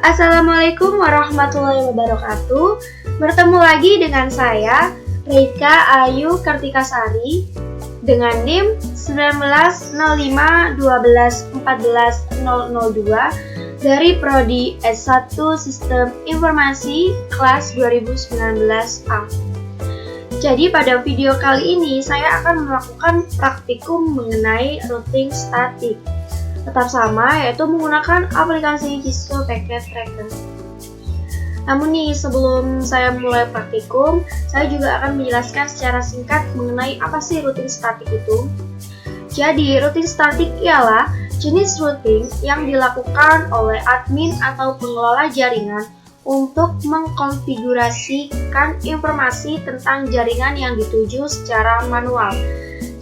Assalamualaikum warahmatullahi wabarakatuh. Bertemu lagi dengan saya, Reika Ayu Kartikasari, dengan NIM 190512141002 dari Prodi S1 Sistem Informasi kelas 2019A. Jadi pada video kali ini saya akan melakukan praktikum mengenai routing statik. Tetap sama, yaitu menggunakan aplikasi Cisco Packet Tracker. Namun nih, sebelum saya mulai praktikum, saya juga akan menjelaskan secara singkat mengenai apa sih routing statik itu. Jadi, routing statik ialah jenis routing yang dilakukan oleh admin atau pengelola jaringan untuk mengkonfigurasikan informasi tentang jaringan yang dituju secara manual.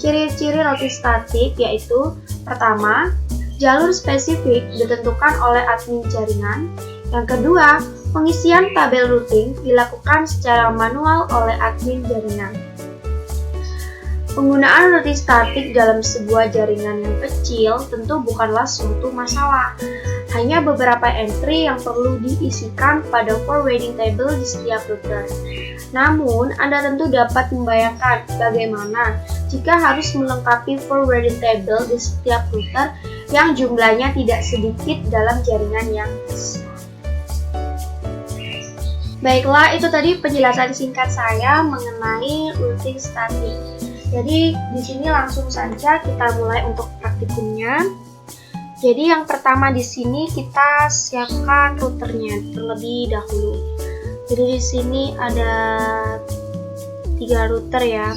Ciri-ciri routing statik yaitu: pertama, jalur spesifik ditentukan oleh admin jaringan. Yang kedua, pengisian tabel routing dilakukan secara manual oleh admin jaringan. Penggunaan routing statik dalam sebuah jaringan yang kecil tentu bukanlah suatu masalah. Hanya beberapa entry yang perlu diisikan pada forwarding table di setiap router. Namun, Anda tentu dapat membayangkan bagaimana jika harus melengkapi forwarding table di setiap router yang jumlahnya tidak sedikit dalam jaringan yang besar. Baiklah, itu tadi penjelasan singkat saya mengenai routing statik. Jadi, di sini langsung saja kita mulai untuk praktikumnya. Jadi, yang pertama di sini kita siapkan routernya terlebih dahulu. Jadi, di sini ada 3 router ya.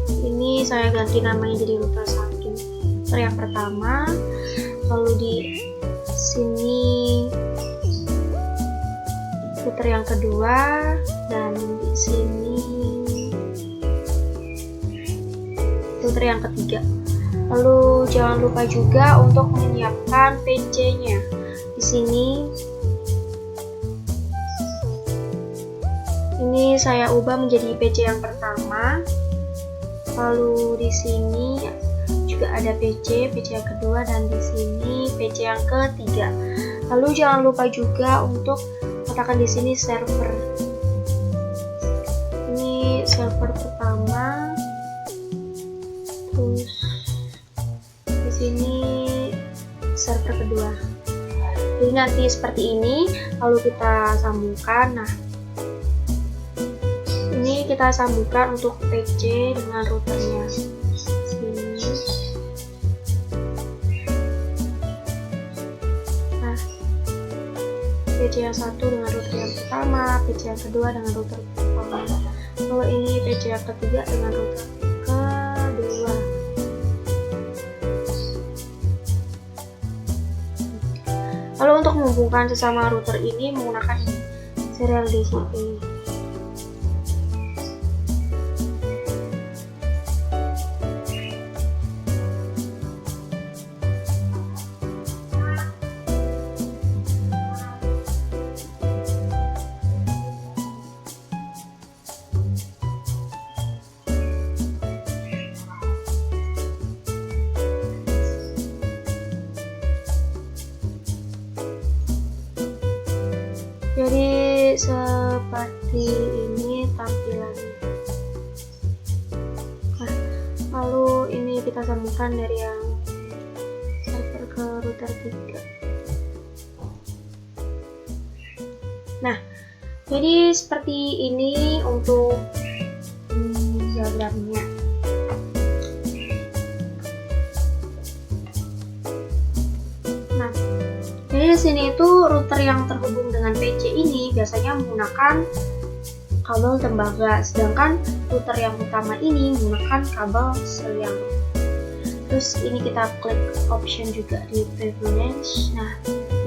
Ini saya ganti namanya jadi router 1. Router yang pertama, lalu di sini router yang kedua, dan di sini router yang ketiga. Lalu jangan lupa juga untuk menyiapkan PC-nya. Di sini ini saya ubah menjadi PC yang pertama. Lalu di sini juga ada PC yang kedua, dan di sini PC yang ketiga. Lalu jangan lupa juga untuk letakkan di sini server. Ini server pertama. Terus di sini server kedua. Jadi nanti seperti ini, lalu kita sambungkan. Nah, ini kita sambungkan untuk PC dengan routernya. PC yang satu dengan router yang pertama, PC yang kedua dengan router pertama. Lalu ini PC yang ketiga dengan router kedua. Lalu untuk menghubungkan sesama router ini menggunakan serial DCP. Jadi seperti ini tampilannya. Nah, lalu ini kita sambungkan dari yang server ke router 3. Nah, jadi seperti ini untuk diagramnya. Jadi di sini itu router yang terhubung dengan PC ini biasanya menggunakan kabel tembaga, sedangkan router yang utama ini menggunakan kabel seliang. Terus ini kita klik option juga di privilege. Nah,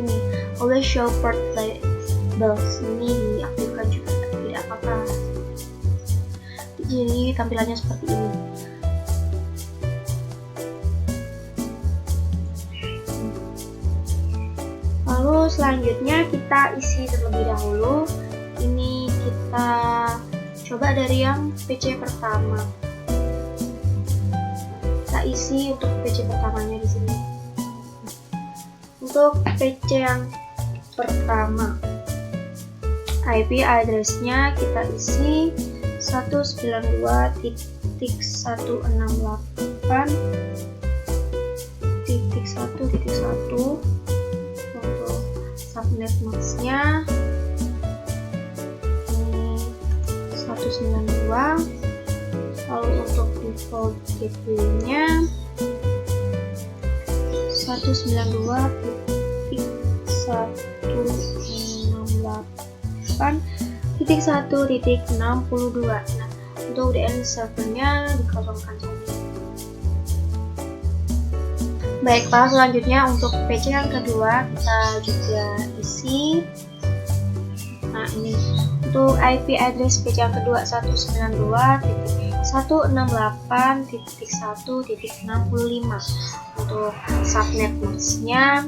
ini always show port labels ini diaktifkan juga, tidak apa-apa. Jadi tampilannya seperti ini. Lalu selanjutnya kita isi terlebih dahulu. Ini kita coba dari yang PC pertama. Kita isi untuk PC pertamanya di sini. Untuk PC yang pertama. IP address-nya kita isi 192.168.1.1. Untuk subnet mask-nya ini 192. Lalu untuk default gateway-nya 192.168.1.62. Nah, untuk DNS servernya dikosongkan saja. Baiklah, selanjutnya untuk PC yang kedua kita juga isi. Nah, ini untuk IP address PC yang kedua 192.168.1.65. Untuk subnet mask-nya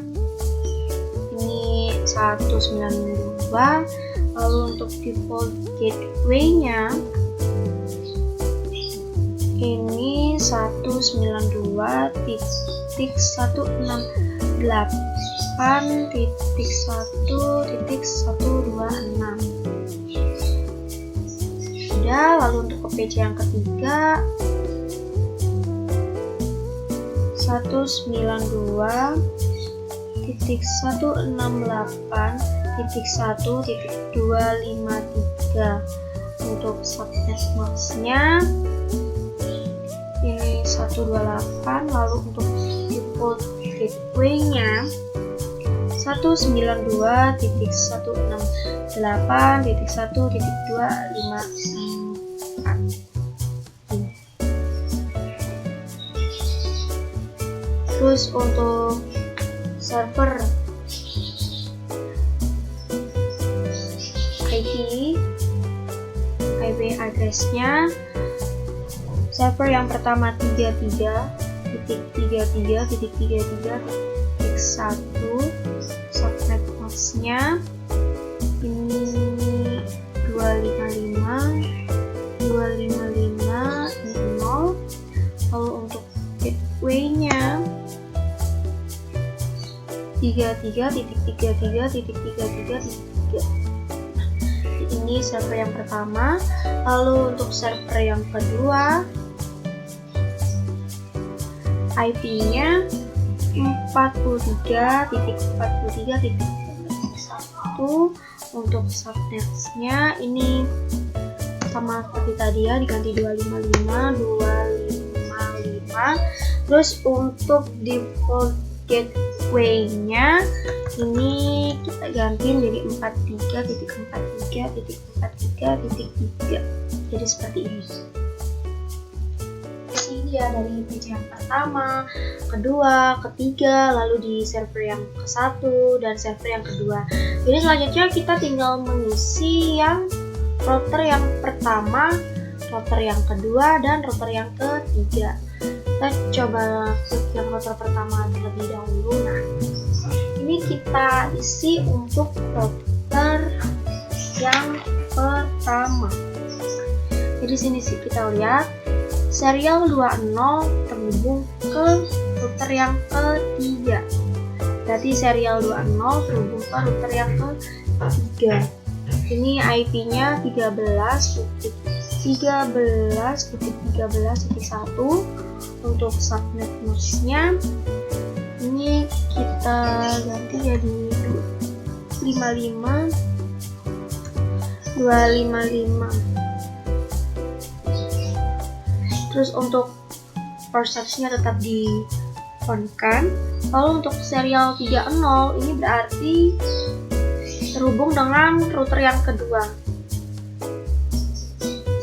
ini 192. Lalu untuk default gateway-nya ini 192.168.1.126. Sudah. Lalu untuk ke PC yang ketiga 192.168.1.253. Untuk subnet mask-nya ini 128. Lalu untuk default gateway-nya 192.168.1.254. Terus untuk server IP address-nya server yang pertama 33.33.33.1. Subnet mask-nya ini 255.255.0. Lalu untuk gateway-nya 33.33.33.3. Ini server yang pertama. Lalu untuk server yang kedua IP-nya 43.43.1. Untuk subnet-nya ini sama seperti tadi ya, diganti 255. Terus untuk default gateway-nya ini kita ganti menjadi 43.43.43.3. Jadi seperti ini. Ini ya dari PC yang pertama, kedua, ketiga, lalu di server yang ke-1 dan server yang kedua. Jadi selanjutnya kita tinggal mengisi yang router yang pertama, router yang kedua, dan router yang ketiga. Kita coba klik yang router pertama terlebih dahulu. Nah, ini kita isi untuk router yang pertama. Jadi sini sih kita lihat serial 20 terhubung ke router yang ketiga. Berarti serial 20 terhubung ke router yang ketiga. Ini IP-nya 13.13.13.1. Untuk subnet mask-nya ini kita ganti jadi 255. Terus untuk port source-nya tetap di on-kan. Lalu untuk serial 30 ini berarti terhubung dengan router yang kedua.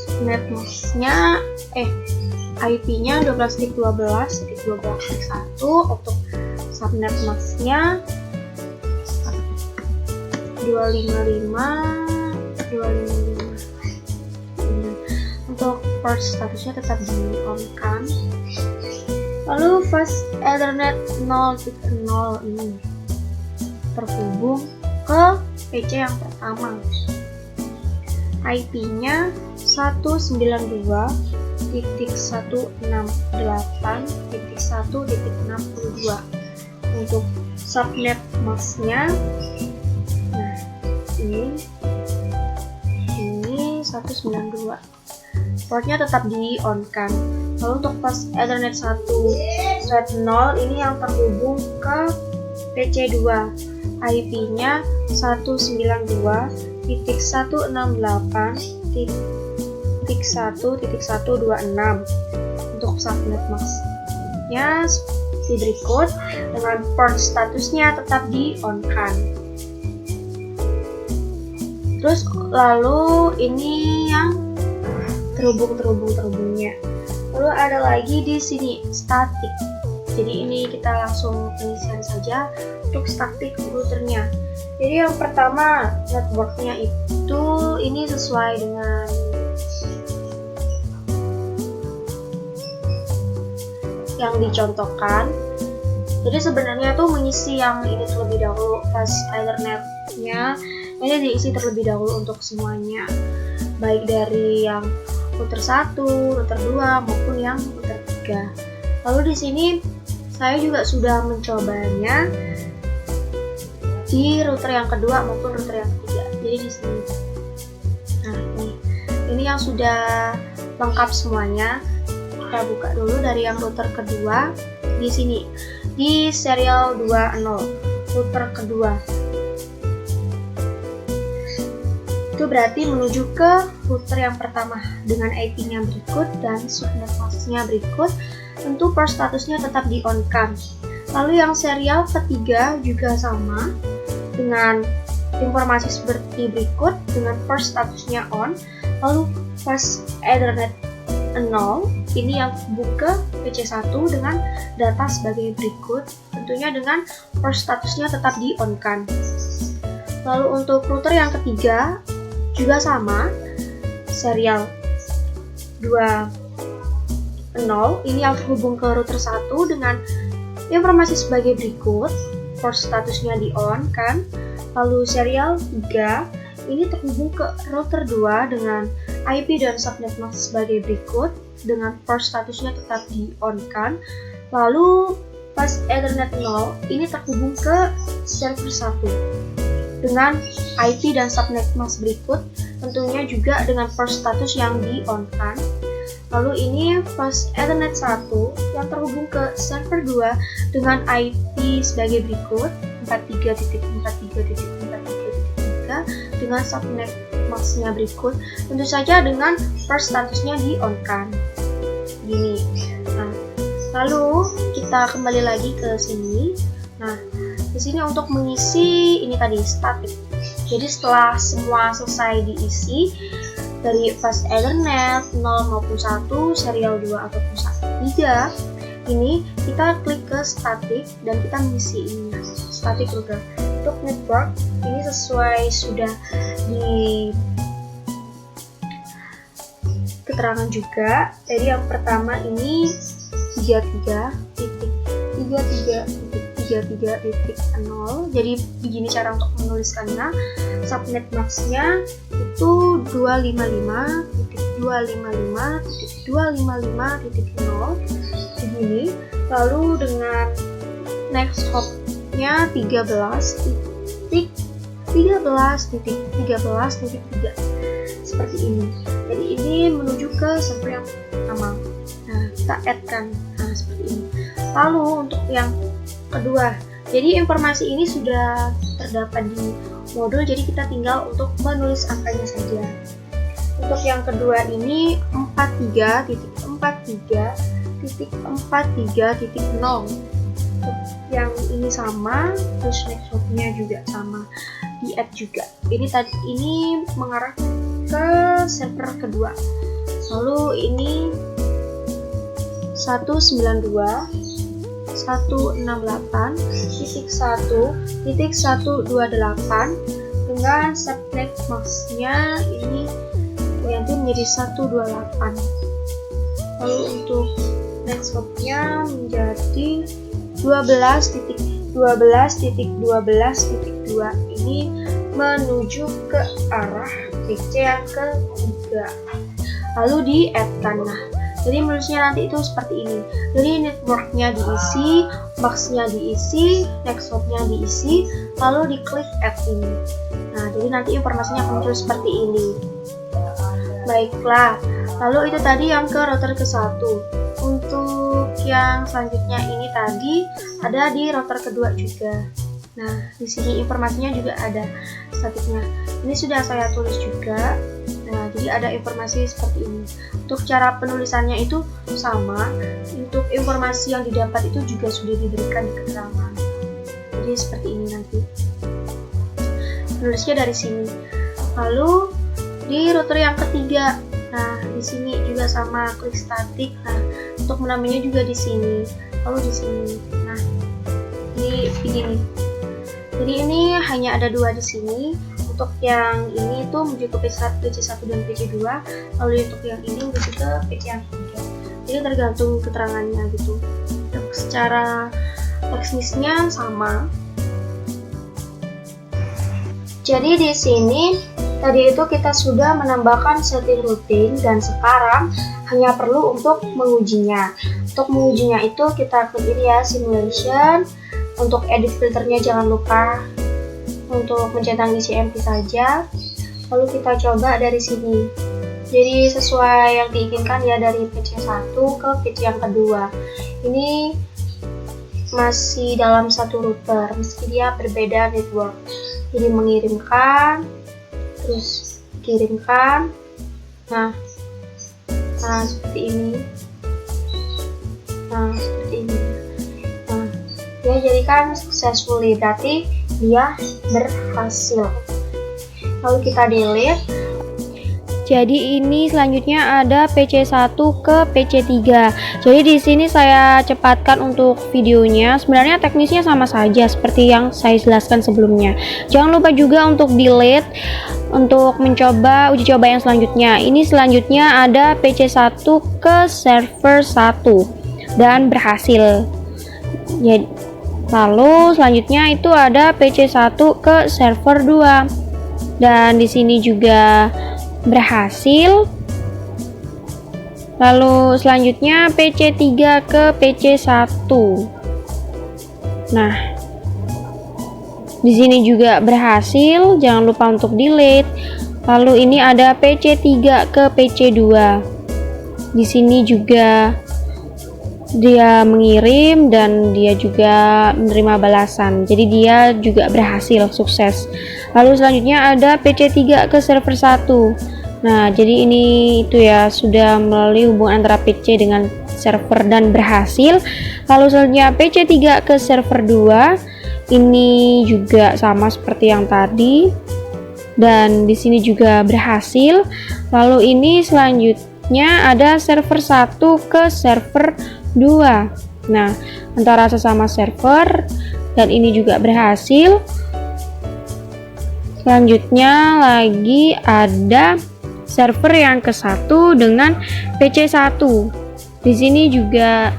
Subnet mask-nya IP-nya 12.12.12.1. Untuk subnet mask-nya 255. Untuk port statusnya tetap di on-kan. Lalu fast Ethernet 0.0 ini terhubung ke PC yang pertama. IP-nya 192.168.1.62. Untuk subnet mask-nya ini 192. Portnya tetap di on kan. Lalu untuk pas Ethernet 1 thread 0 ini yang terhubung ke PC2, IP-nya 192.168.1.126 untuk subnet mask-nya seperti berikut, dengan port statusnya tetap di on kan. Terus lalu ini yang terhubungnya. Lalu ada lagi di sini static. Jadi ini kita langsung pengisian saja untuk static routernya. Jadi yang pertama networknya itu ini sesuai dengan yang dicontohkan. Jadi sebenarnya tuh mengisi yang ini terlebih dahulu, pas Ethernetnya ini diisi terlebih dahulu untuk semuanya, baik dari yang router 1, router 2 maupun yang router 3. Lalu di sini saya juga sudah mencobanya di router yang kedua maupun router yang ketiga. Jadi di sini. Nah, ini yang sudah lengkap semuanya. Kita buka dulu dari yang router kedua di sini. Di serial 20 router kedua. Itu berarti menuju ke router yang pertama dengan IP-nya berikut dan subnet mask-nya berikut. Tentu port statusnya tetap di on kan. Lalu yang serial ketiga juga sama dengan informasi seperti berikut, dengan port statusnya on. Lalu pas Ethernet 0 ini yang buka PC1 dengan data sebagai berikut, tentunya dengan port statusnya tetap di on kan. Lalu untuk router yang ketiga juga sama, serial 20 ini yang terhubung ke router 1 dengan informasi sebagai berikut, port statusnya di on kan. Lalu serial 3 ini terhubung ke router 2 dengan IP dan subnet mask sebagai berikut, dengan port statusnya tetap di on kan. Lalu pas Ethernet 0 ini terhubung ke server 1 dengan IP dan subnet mask berikut, tentunya juga dengan port status yang di on kan. Lalu ini pas Ethernet 1 yang terhubung ke server 2 dengan IP sebagai berikut, 43.43.43.3 dengan subnet mask-nya berikut, tentu saja dengan port statusnya di on kan. Gini. Nah, lalu kita kembali lagi ke sini. Nah, di sini untuk mengisi ini tadi static. Jadi setelah semua selesai diisi dari fast Ethernet 0 maupun 1, serial 2 ataupun 3, ini kita klik ke static dan kita mengisi ini static router. Untuk network ini sesuai sudah di keterangan juga. Jadi yang pertama ini 33.33.0. Jadi begini cara untuk menuliskannya. Subnet mask-nya itu 255.255.255.0 begini. Lalu dengan next hop-nya 13.13.13.3 seperti ini. Jadi ini menuju ke server yang pertama. Nah, kita add kan. Nah, seperti ini. Lalu untuk yang kedua, jadi informasi ini sudah terdapat di modul, jadi kita tinggal untuk menulis angkanya saja. Untuk yang kedua ini 43.43.43.0. Yang ini sama, terus next hop-nya juga sama, di add juga. Ini mengarah ke server kedua. Lalu ini 192.168.1.128 dengan subnet mask-nya ini diganti menjadi 128. Lalu untuk next hop-nya menjadi 12.12.12.2 ini menuju ke arah PC yang ketiga. Lalu di add kan. Nah, Jadi menulisnya nanti itu seperti ini. Jadi networknya diisi, box-nya diisi, nexthope-nya diisi, lalu diklik add ini. Nah, jadi nanti informasinya akan muncul seperti ini. Baiklah, lalu itu tadi yang ke router ke-1. Untuk yang selanjutnya ini tadi ada di router kedua juga. Nah, di sini informasinya juga ada statiknya. Ini sudah saya tulis juga. Nah, jadi ada informasi seperti ini. Untuk cara penulisannya itu sama. Untuk informasi yang didapat itu juga sudah diberikan di keterangan. Jadi seperti ini nanti. Penulisnya dari sini. Lalu di router yang ketiga. Nah, di sini juga sama, klik statik. Nah, untuk menamainya juga di sini. Lalu di sini. Nah, ini begini. Jadi ini hanya ada dua di sini. Untuk yang ini itu menuju ke PC1 dan PC2. Lalu untuk yang ini menuju ke PC yang ketiga. Jadi tergantung keterangannya gitu. Untuk secara teknisnya sama. Jadi di sini tadi itu kita sudah menambahkan setting rutin dan sekarang hanya perlu untuk mengujinya. Untuk mengujinya itu kita klik ini ya, simulation. Untuk edit filternya jangan lupa untuk mencentang CMP saja. Lalu kita coba dari sini. Jadi sesuai yang diinginkan ya, dari PC1 ke PC yang kedua. Ini masih dalam satu router meski dia berbeda network. Jadi mengirimkan, terus kirimkan. Nah seperti ini. Nah seperti ini. Nah, dia jadikan successfully, berarti dia berhasil. Lalu kita delete. Jadi ini selanjutnya ada PC1 ke PC3. Jadi di sini saya cepatkan untuk videonya. Sebenarnya teknisnya sama saja seperti yang saya jelaskan sebelumnya. Jangan lupa juga untuk delete untuk mencoba uji coba yang selanjutnya. Ini selanjutnya ada PC1 ke server 1 dan berhasil. Jadi, lalu selanjutnya itu ada PC1 ke server 2 dan di sini juga berhasil. Lalu selanjutnya PC3 ke PC1. Nah, di sini juga berhasil, jangan lupa untuk delete. Lalu ini ada PC3 ke PC2. Di sini juga dia mengirim dan dia juga menerima balasan. Jadi dia juga berhasil, sukses. Lalu selanjutnya ada PC3 ke server 1. Nah, jadi ini itu ya, sudah melalui hubungan antara PC dengan server dan berhasil. Lalu selanjutnya PC3 ke server 2. Ini juga sama seperti yang tadi. Dan di sini juga berhasil. Lalu ini selanjutnya ada server 1 ke server 2. Nah, antara sesama server dan ini juga berhasil. Selanjutnya lagi ada server yang ke-1 dengan PC1. Di sini juga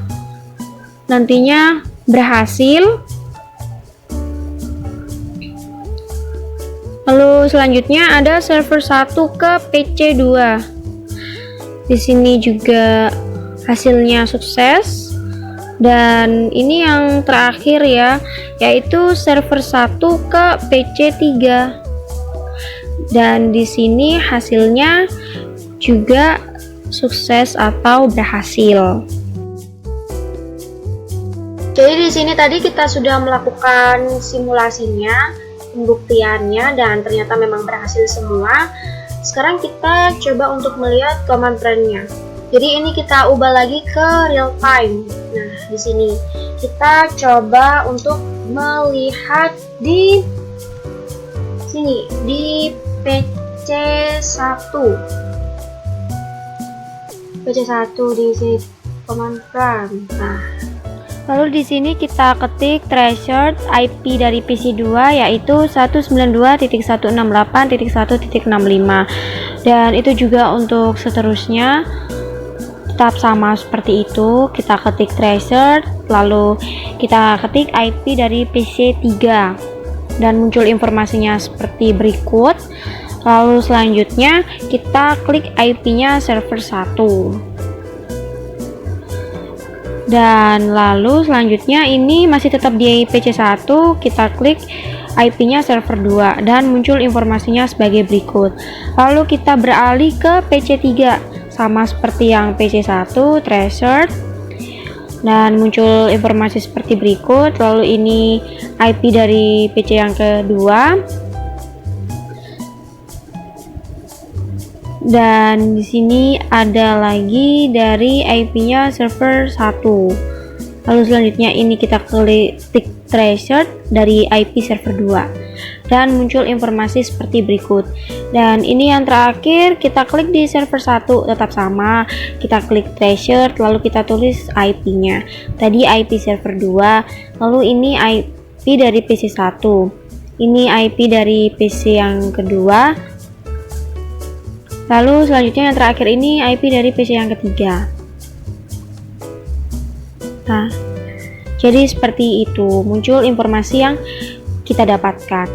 nantinya berhasil. Lalu selanjutnya ada server 1 ke PC2. Di sini juga hasilnya sukses. Dan ini yang terakhir ya, yaitu server 1 ke PC3. Dan di sini hasilnya juga sukses atau berhasil. Jadi di sini tadi kita sudah melakukan simulasinya, pembuktiannya, dan ternyata memang berhasil semua. Sekarang kita coba untuk melihat command prompt-nya. Jadi ini kita ubah lagi ke real time. Nah, di sini kita coba untuk melihat di sini di PC1 di sini command prompt. Nah, lalu di sini kita ketik threshold IP dari PC2 yaitu 192.168.1.65 dan itu juga untuk seterusnya tetap sama seperti itu. Kita ketik threshold, lalu kita ketik IP dari PC3 dan muncul informasinya seperti berikut. Lalu selanjutnya kita klik IP-nya server 1. Dan lalu selanjutnya ini masih tetap di PC1, kita klik IP-nya server 2 dan muncul informasinya sebagai berikut. Lalu kita beralih ke PC3, sama seperti yang PC1, Treasured, dan muncul informasi seperti berikut. Lalu ini IP dari PC yang kedua. Dan di sini ada lagi dari IP-nya server 1. Lalu selanjutnya ini kita klik Treasured dari IP server 2 dan muncul informasi seperti berikut. Dan ini yang terakhir, kita klik di server 1 tetap sama, kita klik Treasured lalu kita tulis IP-nya. Tadi IP server 2, lalu ini IP dari PC 1. Ini IP dari PC yang kedua. Lalu selanjutnya yang terakhir ini IP dari PC yang ketiga. Nah, jadi seperti itu muncul informasi yang kita dapatkan.